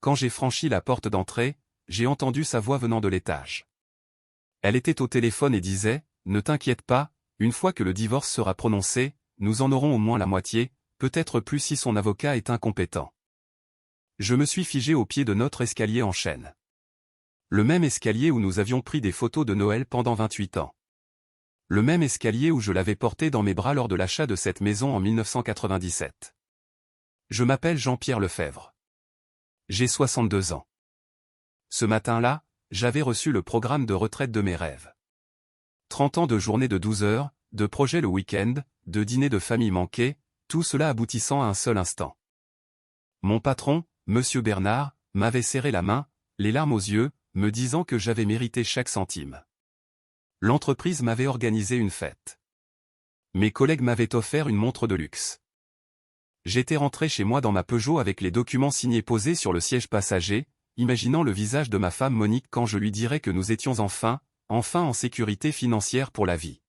Quand j'ai franchi la porte d'entrée, j'ai entendu sa voix venant de l'étage. Elle était au téléphone et disait « Ne t'inquiète pas, une fois que le divorce sera prononcé, nous en aurons au moins la moitié, peut-être plus si son avocat est incompétent. » Je me suis figé au pied de notre escalier en chêne. Le même escalier où nous avions pris des photos de Noël pendant 28 ans. Le même escalier où je l'avais porté dans mes bras lors de l'achat de cette maison en 1997. Je m'appelle Jean-Pierre Lefebvre. J'ai 62 ans. Ce matin-là, j'avais reçu le programme de retraite de mes rêves. 30 ans de journée de 12 heures, de projets le week-end, de dîners de famille manqués, tout cela aboutissant à un seul instant. Mon patron, Monsieur Bernard, m'avait serré la main, les larmes aux yeux, me disant que j'avais mérité chaque centime. L'entreprise m'avait organisé une fête. Mes collègues m'avaient offert une montre de luxe. J'étais rentré chez moi dans ma Peugeot avec les documents signés posés sur le siège passager, imaginant le visage de ma femme Monique quand je lui dirais que nous étions enfin en sécurité financière pour la vie.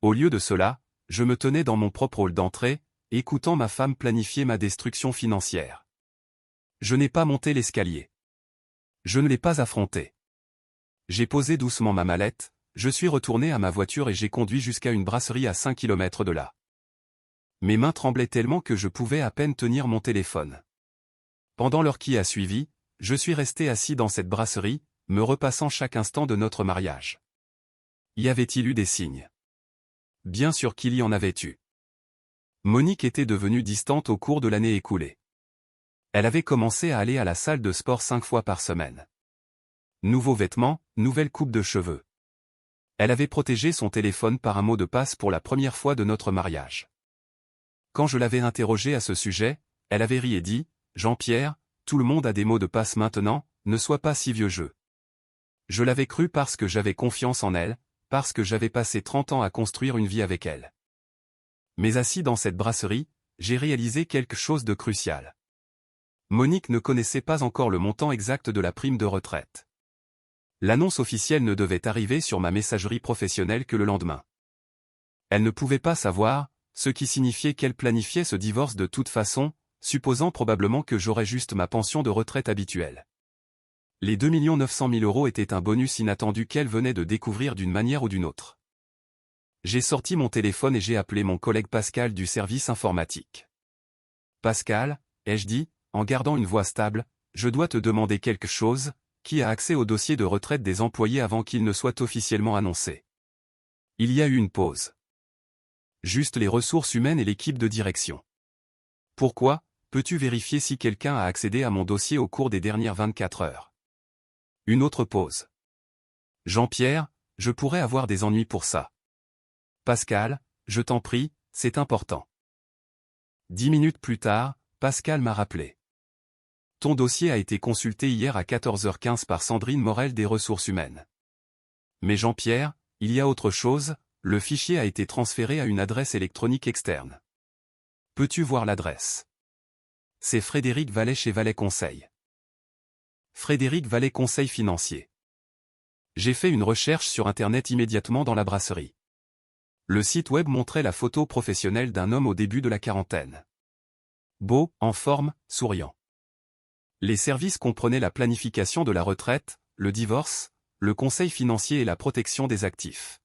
Au lieu de cela, je me tenais dans mon propre hall d'entrée, écoutant ma femme planifier ma destruction financière. Je n'ai pas monté l'escalier. Je ne l'ai pas affronté. J'ai posé doucement ma mallette, je suis retourné à ma voiture et j'ai conduit jusqu'à une brasserie à 5 km de là. Mes mains tremblaient tellement que je pouvais à peine tenir mon téléphone. Pendant l'heure qui a suivi, je suis resté assis dans cette brasserie, me repassant chaque instant de notre mariage. Y avait-il eu des signes? Bien sûr qu'il y en avait eu. Monique était devenue distante au cours de l'année écoulée. Elle avait commencé à aller à la salle de sport 5 fois par semaine. Nouveaux vêtements, nouvelle coupe de cheveux. Elle avait protégé son téléphone par un mot de passe pour la première fois de notre mariage. Quand je l'avais interrogée à ce sujet, elle avait ri et dit « Jean-Pierre, tout le monde a des mots de passe maintenant, ne sois pas si vieux jeu. » Je l'avais cru parce que j'avais confiance en elle, parce que j'avais passé 30 ans à construire une vie avec elle. Mais assis dans cette brasserie, j'ai réalisé quelque chose de crucial. Monique ne connaissait pas encore le montant exact de la prime de retraite. L'annonce officielle ne devait arriver sur ma messagerie professionnelle que le lendemain. Elle ne pouvait pas savoir, ce qui signifiait qu'elle planifiait ce divorce de toute façon, supposant probablement que j'aurais juste ma pension de retraite habituelle. Les 2 900 000 € étaient un bonus inattendu qu'elle venait de découvrir d'une manière ou d'une autre. J'ai sorti mon téléphone et j'ai appelé mon collègue Pascal du service informatique. « Pascal, ai-je dit, en gardant une voix stable, je dois te demander quelque chose, qui a accès au dossier de retraite des employés avant qu'il ne soit officiellement annoncé. » Il y a eu une pause. Juste les ressources humaines et l'équipe de direction. Pourquoi, peux-tu vérifier si quelqu'un a accédé à mon dossier au cours des dernières 24 heures? Une autre pause. Jean-Pierre, je pourrais avoir des ennuis pour ça. Pascal, je t'en prie, c'est important. 10 minutes plus tard, Pascal m'a rappelé. Ton dossier a été consulté hier à 14h15 par Sandrine Morel des ressources humaines. Mais Jean-Pierre, il y a autre chose, le fichier a été transféré à une adresse électronique externe. Peux-tu voir l'adresse? C'est Frédéric Vallet chez Vallet Conseil. Frédéric Vallet Conseil financier. J'ai fait une recherche sur Internet immédiatement dans la brasserie. Le site web montrait la photo professionnelle d'un homme au début de la quarantaine. Beau, en forme, souriant. Les services comprenaient la planification de la retraite, le divorce, le conseil financier et la protection des actifs.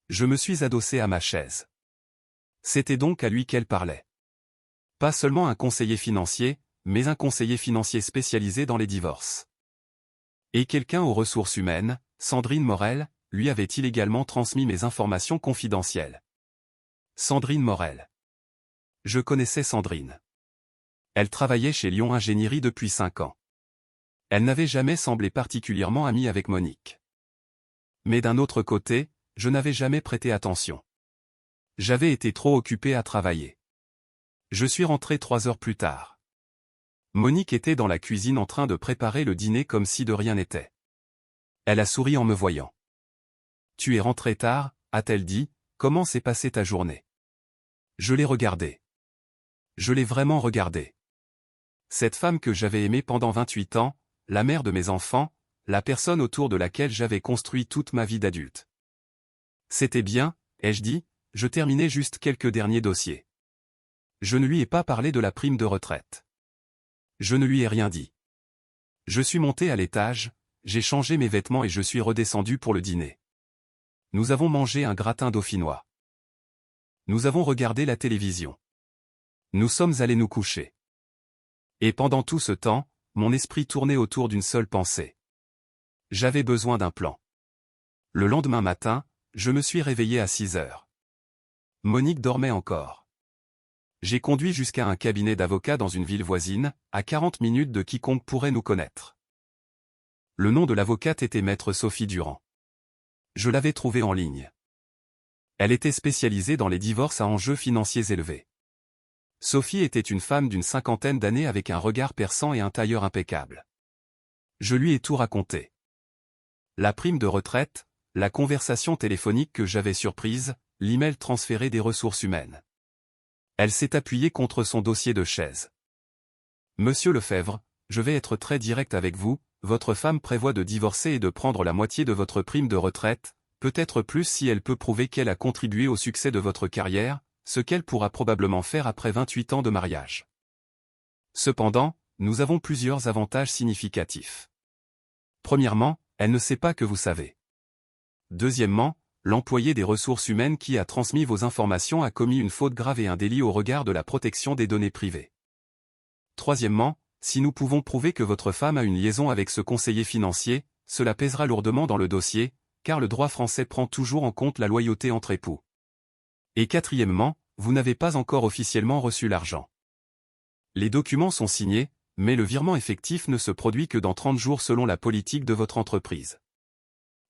Je me suis adossé à ma chaise. C'était donc à lui qu'elle parlait. Pas seulement un conseiller financier, mais un conseiller financier spécialisé dans les divorces. Et quelqu'un aux ressources humaines, Sandrine Morel, lui avait-il également transmis mes informations confidentielles. Sandrine Morel. Je connaissais Sandrine. Elle travaillait chez Lyon Ingénierie depuis 5 ans. Elle n'avait jamais semblé particulièrement amie avec Monique. Mais d'un autre côté, je n'avais jamais prêté attention. J'avais été trop occupé à travailler. Je suis rentré 3 heures plus tard. Monique était dans la cuisine en train de préparer le dîner comme si de rien n'était. Elle a souri en me voyant. « Tu es rentré tard » a-t-elle dit, « comment s'est passée ta journée ?» Je l'ai regardée. Je l'ai vraiment regardée. Cette femme que j'avais aimée pendant 28 ans, la mère de mes enfants, la personne autour de laquelle j'avais construit toute ma vie d'adulte. C'était bien, ai-je dit, je terminais juste quelques derniers dossiers. Je ne lui ai pas parlé de la prime de retraite. Je ne lui ai rien dit. Je suis monté à l'étage, j'ai changé mes vêtements et je suis redescendu pour le dîner. Nous avons mangé un gratin dauphinois. Nous avons regardé la télévision. Nous sommes allés nous coucher. Et pendant tout ce temps, mon esprit tournait autour d'une seule pensée. J'avais besoin d'un plan. Le lendemain matin, je me suis réveillé à 6 heures. Monique dormait encore. J'ai conduit jusqu'à un cabinet d'avocats dans une ville voisine, à 40 minutes de quiconque pourrait nous connaître. Le nom de l'avocate était Maître Sophie Durand. Je l'avais trouvée en ligne. Elle était spécialisée dans les divorces à enjeux financiers élevés. Sophie était une femme d'une 50aine d'années avec un regard perçant et un tailleur impeccable. Je lui ai tout raconté. La prime de retraite, la conversation téléphonique que j'avais surprise, l'email transféré des ressources humaines. Elle s'est appuyée contre son dossier de chaise. Monsieur Lefebvre, je vais être très direct avec vous, votre femme prévoit de divorcer et de prendre la moitié de votre prime de retraite, peut-être plus si elle peut prouver qu'elle a contribué au succès de votre carrière, ce qu'elle pourra probablement faire après 28 ans de mariage. Cependant, nous avons plusieurs avantages significatifs. Premièrement, elle ne sait pas que vous savez. Deuxièmement, l'employé des ressources humaines qui a transmis vos informations a commis une faute grave et un délit au regard de la protection des données privées. Troisièmement, si nous pouvons prouver que votre femme a une liaison avec ce conseiller financier, cela pèsera lourdement dans le dossier, car le droit français prend toujours en compte la loyauté entre époux. Et quatrièmement, vous n'avez pas encore officiellement reçu l'argent. Les documents sont signés, mais le virement effectif ne se produit que dans 30 jours selon la politique de votre entreprise.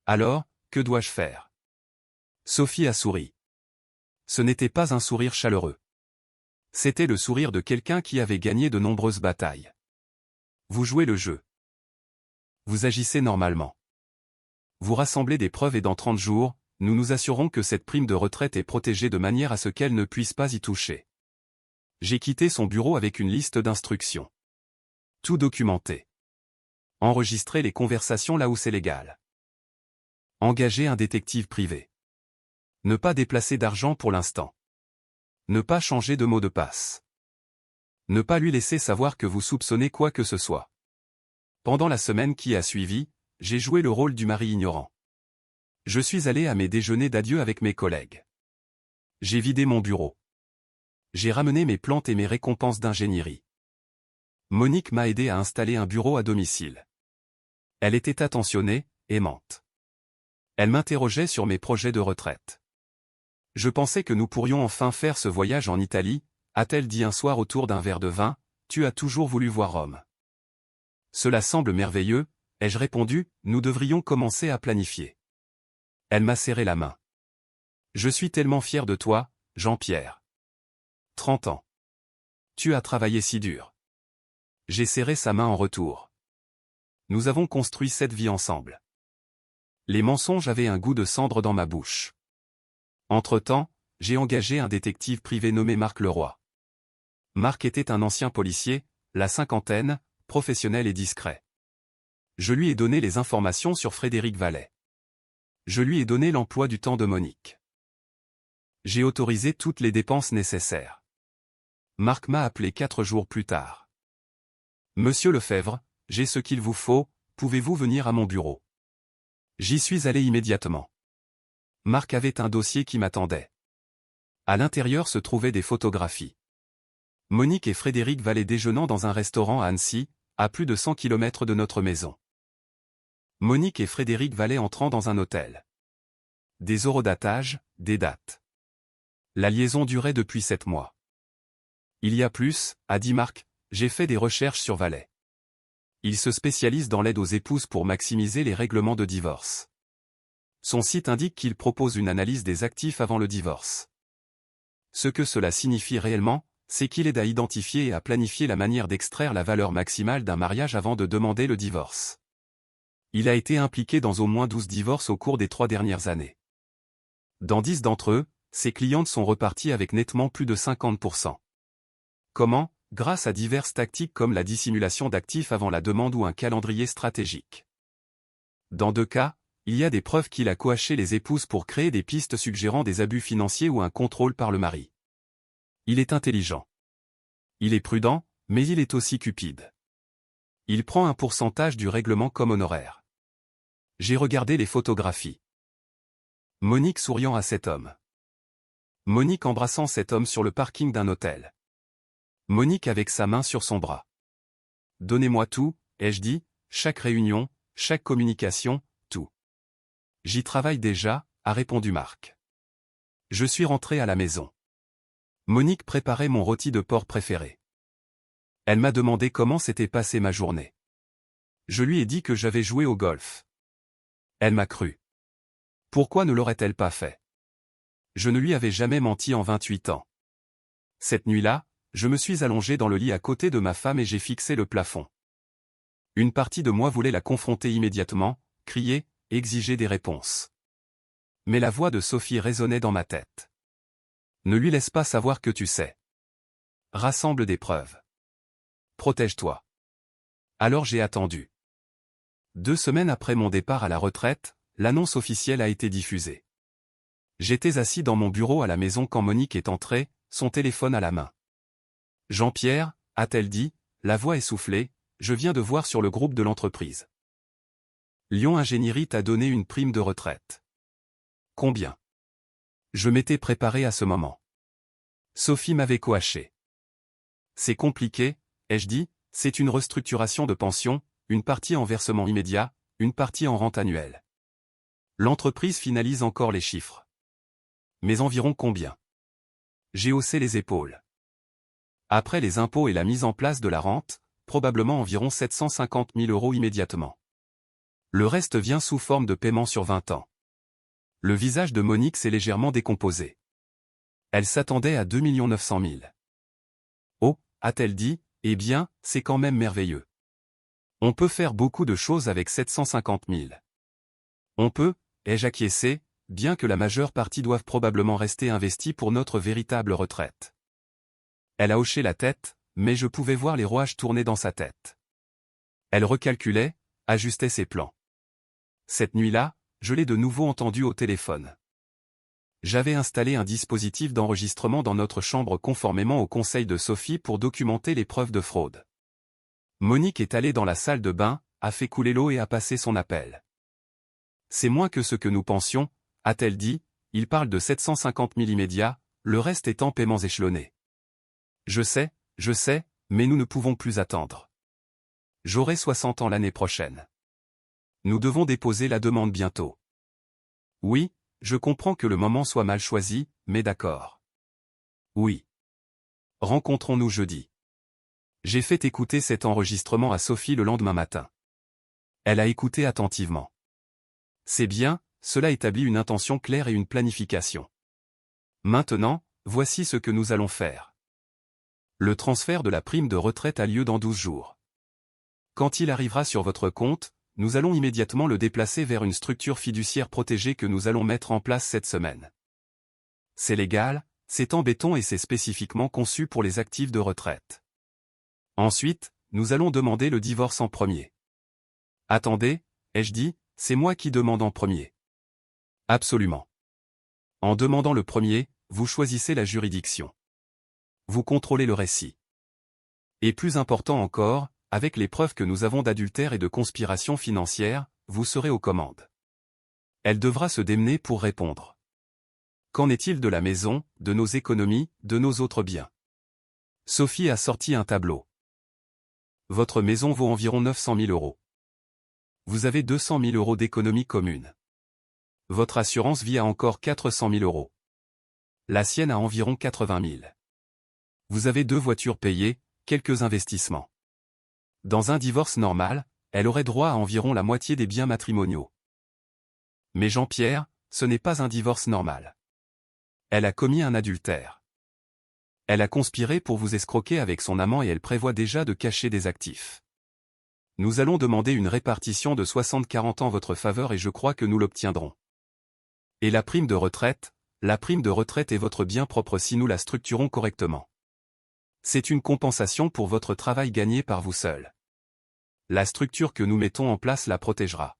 Alors, que dois-je faire? Sophie a souri. Ce n'était pas un sourire chaleureux. C'était le sourire de quelqu'un qui avait gagné de nombreuses batailles. Vous jouez le jeu. Vous agissez normalement. Vous rassemblez des preuves et dans 30 jours, nous nous assurons que cette prime de retraite est protégée de manière à ce qu'elle ne puisse pas y toucher. J'ai quitté son bureau avec une liste d'instructions. Tout documenté. Enregistrer les conversations là où c'est légal. Engager un détective privé. Ne pas déplacer d'argent pour l'instant. Ne pas changer de mot de passe. Ne pas lui laisser savoir que vous soupçonnez quoi que ce soit. Pendant la semaine qui a suivi, j'ai joué le rôle du mari ignorant. Je suis allé à mes déjeuners d'adieu avec mes collègues. J'ai vidé mon bureau. J'ai ramené mes plantes et mes récompenses d'ingénierie. Monique m'a aidé à installer un bureau à domicile. Elle était attentionnée, aimante. Elle m'interrogeait sur mes projets de retraite. Je pensais que nous pourrions enfin faire ce voyage en Italie, a-t-elle dit un soir autour d'un verre de vin, tu as toujours voulu voir Rome. Cela semble merveilleux, ai-je répondu, nous devrions commencer à planifier. Elle m'a serré la main. Je suis tellement fier de toi, Jean-Pierre. 30 ans. Tu as travaillé si dur. J'ai serré sa main en retour. Nous avons construit cette vie ensemble. Les mensonges avaient un goût de cendre dans ma bouche. Entre-temps, j'ai engagé un détective privé nommé Marc Leroy. Marc était un ancien policier, la cinquantaine, professionnel et discret. Je lui ai donné les informations sur Frédéric Vallet. Je lui ai donné l'emploi du temps de Monique. J'ai autorisé toutes les dépenses nécessaires. Marc m'a appelé 4 jours plus tard. Monsieur Lefebvre, j'ai ce qu'il vous faut, pouvez-vous venir à mon bureau? J'y suis allé immédiatement. Marc avait un dossier qui m'attendait. À l'intérieur se trouvaient des photographies. Monique et Frédéric Vallet déjeunant dans un restaurant à Annecy, à plus de 100 km de notre maison. Monique et Frédéric Vallet entrant dans un hôtel. Des horodatages, des dates. La liaison durait depuis 7 mois. Il y a plus, a dit Marc, j'ai fait des recherches sur Vallet. Il se spécialise dans l'aide aux épouses pour maximiser les règlements de divorce. Son site indique qu'il propose une analyse des actifs avant le divorce. Ce que cela signifie réellement, c'est qu'il aide à identifier et à planifier la manière d'extraire la valeur maximale d'un mariage avant de demander le divorce. Il a été impliqué dans au moins 12 divorces au cours des 3 dernières années. Dans 10 d'entre eux, ses clientes sont reparties avec nettement plus de 50%. Comment? Grâce à diverses tactiques comme la dissimulation d'actifs avant la demande ou un calendrier stratégique. Dans 2 cas, il y a des preuves qu'il a coaché les épouses pour créer des pistes suggérant des abus financiers ou un contrôle par le mari. Il est intelligent. Il est prudent, mais il est aussi cupide. Il prend un pourcentage du règlement comme honoraire. J'ai regardé les photographies. Monique souriant à cet homme. Monique embrassant cet homme sur le parking d'un hôtel. Monique avec sa main sur son bras. Donnez-moi tout, ai-je dit, chaque réunion, chaque communication, tout. J'y travaille déjà, a répondu Marc. Je suis rentré à la maison. Monique préparait mon rôti de porc préféré. Elle m'a demandé comment s'était passée ma journée. Je lui ai dit que j'avais joué au golf. Elle m'a cru. Pourquoi ne l'aurait-elle pas fait? Je ne lui avais jamais menti en 28 ans. Cette nuit-là, je me suis allongé dans le lit à côté de ma femme et j'ai fixé le plafond. Une partie de moi voulait la confronter immédiatement, crier, exiger des réponses. Mais la voix de Sophie résonnait dans ma tête. Ne lui laisse pas savoir que tu sais. Rassemble des preuves. Protège-toi. Alors j'ai attendu. 2 semaines après mon départ à la retraite, l'annonce officielle a été diffusée. J'étais assis dans mon bureau à la maison quand Monique est entrée, son téléphone à la main. Jean-Pierre, a-t-elle dit, la voix essoufflée, je viens de voir sur le groupe de l'entreprise. Lyon Ingénierie t'a donné une prime de retraite. Combien? Je m'étais préparé à ce moment. Sophie m'avait coaché. C'est compliqué, ai-je dit, c'est une restructuration de pension, une partie en versement immédiat, une partie en rente annuelle. L'entreprise finalise encore les chiffres. Mais environ combien? J'ai haussé les épaules. Après les impôts et la mise en place de la rente, probablement environ 750 000 € immédiatement. Le reste vient sous forme de paiement sur 20 ans. Le visage de Monique s'est légèrement décomposé. Elle s'attendait à 2 900 000. Oh, a-t-elle dit, eh bien, c'est quand même merveilleux. On peut faire beaucoup de choses avec 750 000. On peut, ai-je acquiescé, bien que la majeure partie doive probablement rester investie pour notre véritable retraite. Elle a hoché la tête, mais je pouvais voir les rouages tourner dans sa tête. Elle recalculait, ajustait ses plans. Cette nuit-là, je l'ai de nouveau entendu au téléphone. J'avais installé un dispositif d'enregistrement dans notre chambre conformément au conseil de Sophie pour documenter les preuves de fraude. Monique est allée dans la salle de bain, a fait couler l'eau et a passé son appel. C'est moins que ce que nous pensions, a-t-elle dit, il parle de 750 000 immédiats, le reste étant paiements échelonnés. Je sais, mais nous ne pouvons plus attendre. J'aurai 60 ans l'année prochaine. Nous devons déposer la demande bientôt. Oui, je comprends que le moment soit mal choisi, mais d'accord. Oui. Rencontrons-nous jeudi. J'ai fait écouter cet enregistrement à Sophie le lendemain matin. Elle a écouté attentivement. C'est bien, cela établit une intention claire et une planification. Maintenant, voici ce que nous allons faire. Le transfert de la prime de retraite a lieu dans 12 jours. Quand il arrivera sur votre compte, nous allons immédiatement le déplacer vers une structure fiduciaire protégée que nous allons mettre en place cette semaine. C'est légal, c'est en béton et c'est spécifiquement conçu pour les actifs de retraite. Ensuite, nous allons demander le divorce en premier. Attendez, ai-je dit, c'est moi qui demande en premier. Absolument. En demandant le premier, vous choisissez la juridiction. Vous contrôlez le récit. Et plus important encore, avec les preuves que nous avons d'adultère et de conspiration financière, vous serez aux commandes. Elle devra se démener pour répondre. Qu'en est-il de la maison, de nos économies, de nos autres biens? Sophie a sorti un tableau. Votre maison vaut environ 900 000 €. Vous avez 200 000 € d'économie commune. Votre assurance vie a encore 400 000 €. La sienne a environ 80 000. Vous avez 2 voitures payées, quelques investissements. Dans un divorce normal, elle aurait droit à environ la moitié des biens matrimoniaux. Mais Jean-Pierre, ce n'est pas un divorce normal. Elle a commis un adultère. Elle a conspiré pour vous escroquer avec son amant et elle prévoit déjà de cacher des actifs. Nous allons demander une répartition de 60-40 en votre faveur et je crois que nous l'obtiendrons. Et la prime de retraite est votre bien propre si nous la structurons correctement. C'est une compensation pour votre travail gagné par vous seul. La structure que nous mettons en place la protégera.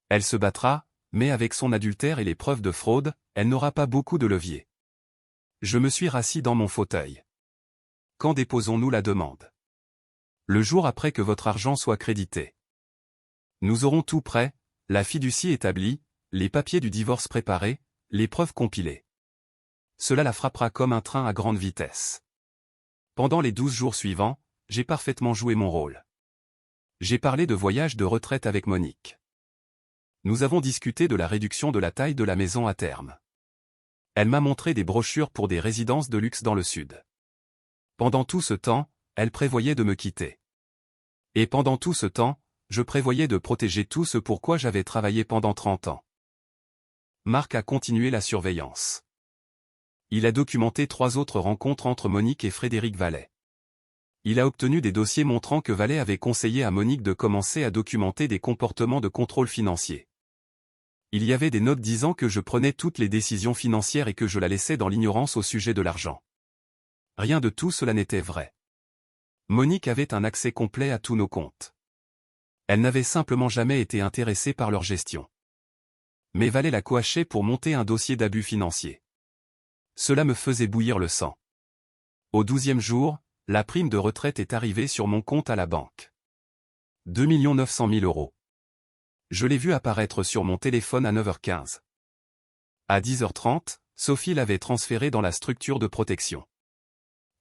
Elle se battra, mais avec son adultère et les preuves de fraude, elle n'aura pas beaucoup de levier. Je me suis rassis dans mon fauteuil. Quand déposons-nous la demande? Le jour après que votre argent soit crédité. Nous aurons tout prêt, la fiducie établie, les papiers du divorce préparés, les preuves compilées. Cela la frappera comme un train à grande vitesse. Pendant les 12 jours suivants, j'ai parfaitement joué mon rôle. J'ai parlé de voyage de retraite avec Monique. Nous avons discuté de la réduction de la taille de la maison à terme. Elle m'a montré des brochures pour des résidences de luxe dans le sud. Pendant tout ce temps, elle prévoyait de me quitter. Et pendant tout ce temps, je prévoyais de protéger tout ce pour quoi j'avais travaillé pendant 30 ans. Marc a continué la surveillance. Il a documenté 3 autres rencontres entre Monique et Frédéric Vallet. Il a obtenu des dossiers montrant que Vallet avait conseillé à Monique de commencer à documenter des comportements de contrôle financier. Il y avait des notes disant que je prenais toutes les décisions financières et que je la laissais dans l'ignorance au sujet de l'argent. Rien de tout cela n'était vrai. Monique avait un accès complet à tous nos comptes. Elle n'avait simplement jamais été intéressée par leur gestion. Mais Vallet la coachait pour monter un dossier d'abus financier. Cela me faisait bouillir le sang. Au 12e jour, la prime de retraite est arrivée sur mon compte à la banque. 2 900 000 €. Je l'ai vu apparaître sur mon téléphone à 9h15. À 10h30, Sophie l'avait transféré dans la structure de protection.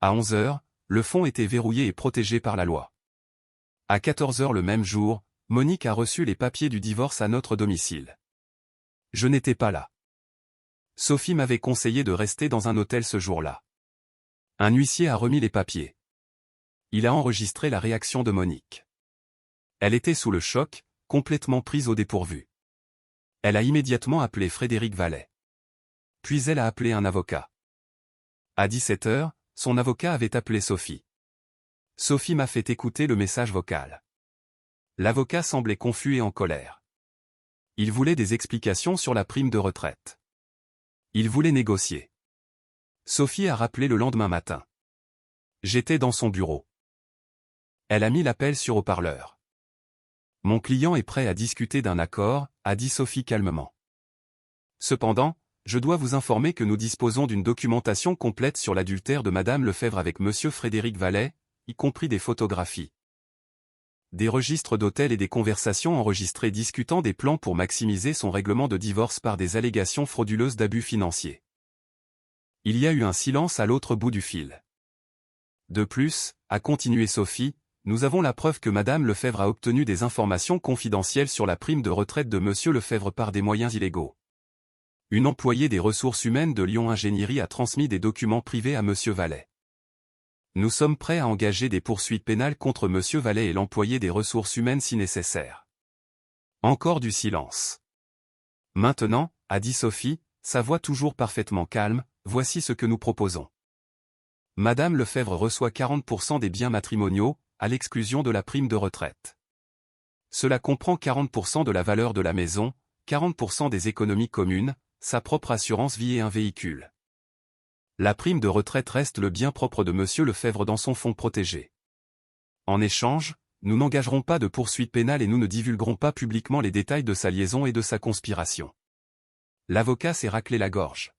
À 11h, le fonds était verrouillé et protégé par la loi. À 14h le même jour, Monique a reçu les papiers du divorce à notre domicile. Je n'étais pas là. Sophie m'avait conseillé de rester dans un hôtel ce jour-là. Un huissier a remis les papiers. Il a enregistré la réaction de Monique. Elle était sous le choc, complètement prise au dépourvu. Elle a immédiatement appelé Frédéric Vallet. Puis elle a appelé un avocat. À 17h, son avocat avait appelé Sophie. Sophie m'a fait écouter le message vocal. L'avocat semblait confus et en colère. Il voulait des explications sur la prime de retraite. Il voulait négocier. Sophie a rappelé le lendemain matin. J'étais dans son bureau. Elle a mis l'appel sur haut-parleur. Mon client est prêt à discuter d'un accord, a dit Sophie calmement. Cependant, je dois vous informer que nous disposons d'une documentation complète sur l'adultère de Madame Lefebvre avec Monsieur Frédéric Vallet, y compris des photographies. Des registres d'hôtels et des conversations enregistrées discutant des plans pour maximiser son règlement de divorce par des allégations frauduleuses d'abus financiers. Il y a eu un silence à l'autre bout du fil. De plus, a continué Sophie, nous avons la preuve que Madame Lefebvre a obtenu des informations confidentielles sur la prime de retraite de Monsieur Lefebvre par des moyens illégaux. Une employée des ressources humaines de Lyon Ingénierie a transmis des documents privés à Monsieur Vallet. Nous sommes prêts à engager des poursuites pénales contre Monsieur Vallet et l'employé des ressources humaines si nécessaire. Encore du silence. Maintenant, a dit Sophie, sa voix toujours parfaitement calme, voici ce que nous proposons. Madame Lefebvre reçoit 40% des biens matrimoniaux, à l'exclusion de la prime de retraite. Cela comprend 40% de la valeur de la maison, 40% des économies communes, sa propre assurance vie et un véhicule. La prime de retraite reste le bien propre de Monsieur Lefebvre dans son fonds protégé. En échange, nous n'engagerons pas de poursuites pénales et nous ne divulguerons pas publiquement les détails de sa liaison et de sa conspiration. L'avocat s'est raclé la gorge.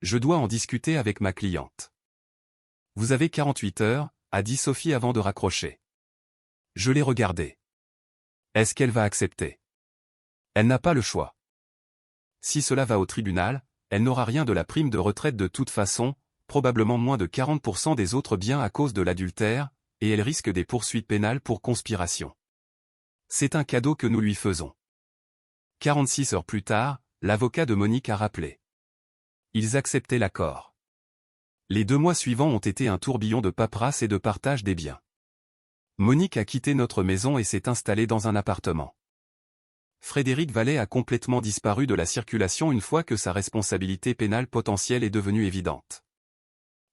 Je dois en discuter avec ma cliente. Vous avez 48 heures, a dit Sophie avant de raccrocher. Je l'ai regardée. Est-ce qu'elle va accepter? Elle n'a pas le choix. Si cela va au tribunal, elle n'aura rien de la prime de retraite de toute façon, probablement moins de 40% des autres biens à cause de l'adultère, et elle risque des poursuites pénales pour conspiration. C'est un cadeau que nous lui faisons. 46 heures plus tard, l'avocat de Monique a rappelé. Ils acceptaient l'accord. Les 2 mois suivants ont été un tourbillon de paperasse et de partage des biens. Monique a quitté notre maison et s'est installée dans un appartement. Frédéric Vallet a complètement disparu de la circulation une fois que sa responsabilité pénale potentielle est devenue évidente.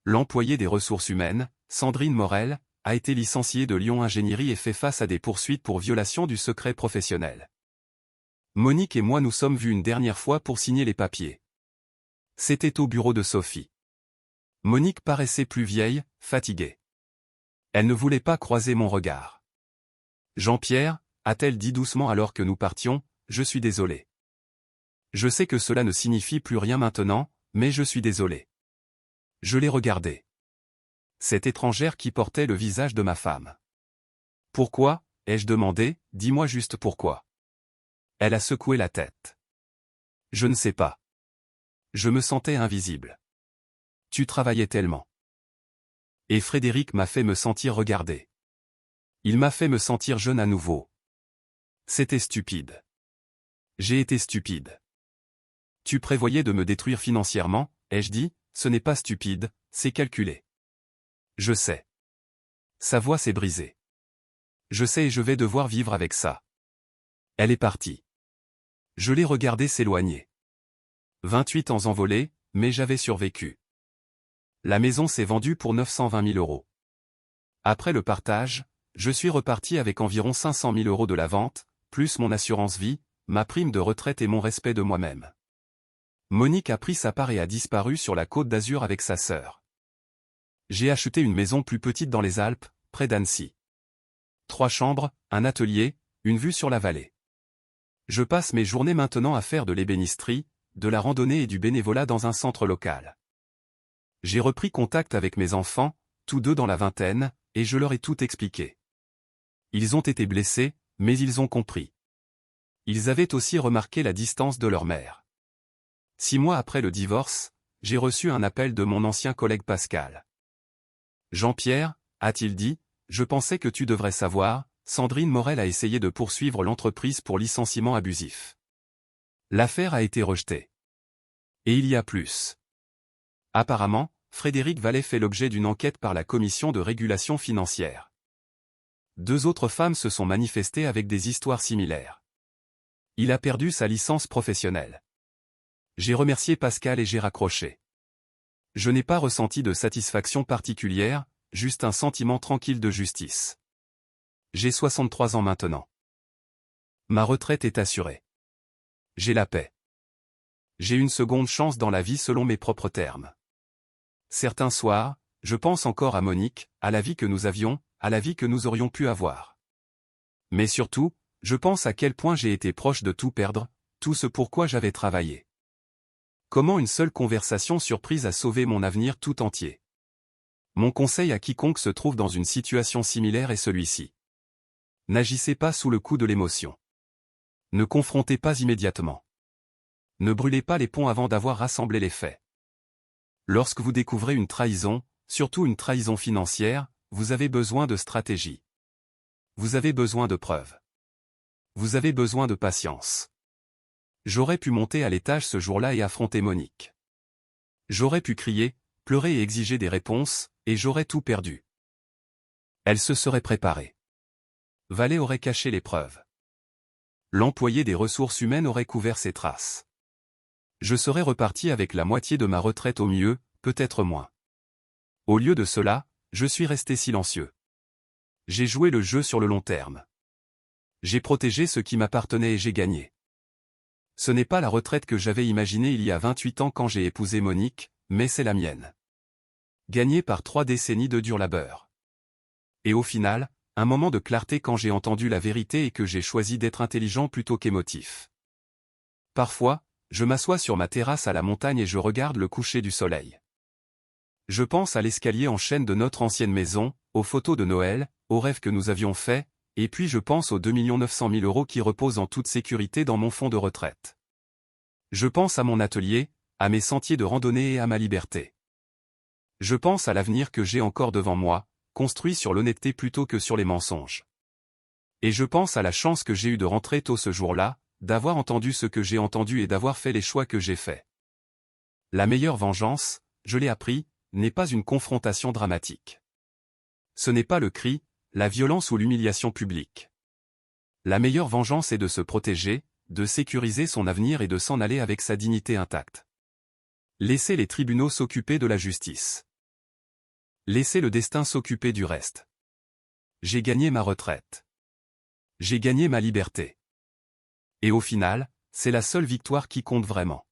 L'employé des ressources humaines, Sandrine Morel, a été licenciée de Lyon Ingénierie et fait face à des poursuites pour violation du secret professionnel. Monique et moi nous sommes vus une dernière fois pour signer les papiers. C'était au bureau de Sophie. Monique paraissait plus vieille, fatiguée. Elle ne voulait pas croiser mon regard. Jean-Pierre, a-t-elle dit doucement alors que nous partions, je suis désolé. Je sais que cela ne signifie plus rien maintenant, mais je suis désolé. Je l'ai regardée. Cette étrangère qui portait le visage de ma femme. Pourquoi, ai-je demandé, dis-moi juste pourquoi. Elle a secoué la tête. Je ne sais pas. Je me sentais invisible. Tu travaillais tellement. Et Frédéric m'a fait me sentir regardé. Il m'a fait me sentir jeune à nouveau. C'était stupide. J'ai été stupide. Tu prévoyais de me détruire financièrement, ai-je dit, ce n'est pas stupide, c'est calculé. Je sais. Sa voix s'est brisée. Je sais et je vais devoir vivre avec ça. Elle est partie. Je l'ai regardée s'éloigner. 28 ans envolés, mais j'avais survécu. La maison s'est vendue pour 920 000 €. Après le partage, je suis reparti avec environ 500 000 € de la vente, plus mon assurance vie, ma prime de retraite et mon respect de moi-même. Monique a pris sa part et a disparu sur la Côte d'Azur avec sa sœur. J'ai acheté une maison plus petite dans les Alpes, près d'Annecy. 3 chambres, un atelier, une vue sur la vallée. Je passe mes journées maintenant à faire de l'ébénisterie, de la randonnée et du bénévolat dans un centre local. J'ai repris contact avec mes enfants, tous deux dans la vingtaine, et je leur ai tout expliqué. Ils ont été blessés, mais ils ont compris. Ils avaient aussi remarqué la distance de leur mère. 6 mois après le divorce, j'ai reçu un appel de mon ancien collègue Pascal. Jean-Pierre, a-t-il dit, je pensais que tu devrais savoir, Sandrine Morel a essayé de poursuivre l'entreprise pour licenciement abusif. L'affaire a été rejetée. Et il y a plus. Apparemment, Frédéric Vallet fait l'objet d'une enquête par la Commission de régulation financière. 2 autres femmes se sont manifestées avec des histoires similaires. Il a perdu sa licence professionnelle. J'ai remercié Pascal et j'ai raccroché. Je n'ai pas ressenti de satisfaction particulière, juste un sentiment tranquille de justice. J'ai 63 ans maintenant. Ma retraite est assurée. J'ai la paix. J'ai une seconde chance dans la vie selon mes propres termes. Certains soirs, je pense encore à Monique, à la vie que nous avions, à la vie que nous aurions pu avoir. Mais surtout, je pense à quel point j'ai été proche de tout perdre, tout ce pourquoi j'avais travaillé. Comment une seule conversation surprise a sauvé mon avenir tout entier. Mon conseil à quiconque se trouve dans une situation similaire est celui-ci. N'agissez pas sous le coup de l'émotion. Ne confrontez pas immédiatement. Ne brûlez pas les ponts avant d'avoir rassemblé les faits. Lorsque vous découvrez une trahison, surtout une trahison financière, vous avez besoin de stratégie. Vous avez besoin de preuves. Vous avez besoin de patience. J'aurais pu monter à l'étage ce jour-là et affronter Monique. J'aurais pu crier, pleurer et exiger des réponses, et j'aurais tout perdu. Elle se serait préparée. Vallet aurait caché les preuves. L'employé des ressources humaines aurait couvert ses traces. Je serais reparti avec la moitié de ma retraite au mieux, peut-être moins. Au lieu de cela, je suis resté silencieux. J'ai joué le jeu sur le long terme. J'ai protégé ce qui m'appartenait et j'ai gagné. Ce n'est pas la retraite que j'avais imaginée il y a 28 ans quand j'ai épousé Monique, mais c'est la mienne. Gagnée par 3 décennies de dur labeur. Et au final, un moment de clarté quand j'ai entendu la vérité et que j'ai choisi d'être intelligent plutôt qu'émotif. Parfois, je m'assois sur ma terrasse à la montagne et je regarde le coucher du soleil. Je pense à l'escalier en chêne de notre ancienne maison, aux photos de Noël, aux rêves que nous avions faits, et puis je pense aux 2 900 000 € qui reposent en toute sécurité dans mon fonds de retraite. Je pense à mon atelier, à mes sentiers de randonnée et à ma liberté. Je pense à l'avenir que j'ai encore devant moi, construit sur l'honnêteté plutôt que sur les mensonges. Et je pense à la chance que j'ai eue de rentrer tôt ce jour-là, d'avoir entendu ce que j'ai entendu et d'avoir fait les choix que j'ai faits. La meilleure vengeance, je l'ai appris, n'est pas une confrontation dramatique. Ce n'est pas le cri, la violence ou l'humiliation publique. La meilleure vengeance est de se protéger, de sécuriser son avenir et de s'en aller avec sa dignité intacte. Laissez les tribunaux s'occuper de la justice. Laissez le destin s'occuper du reste. J'ai gagné ma retraite. J'ai gagné ma liberté. Et au final, c'est la seule victoire qui compte vraiment.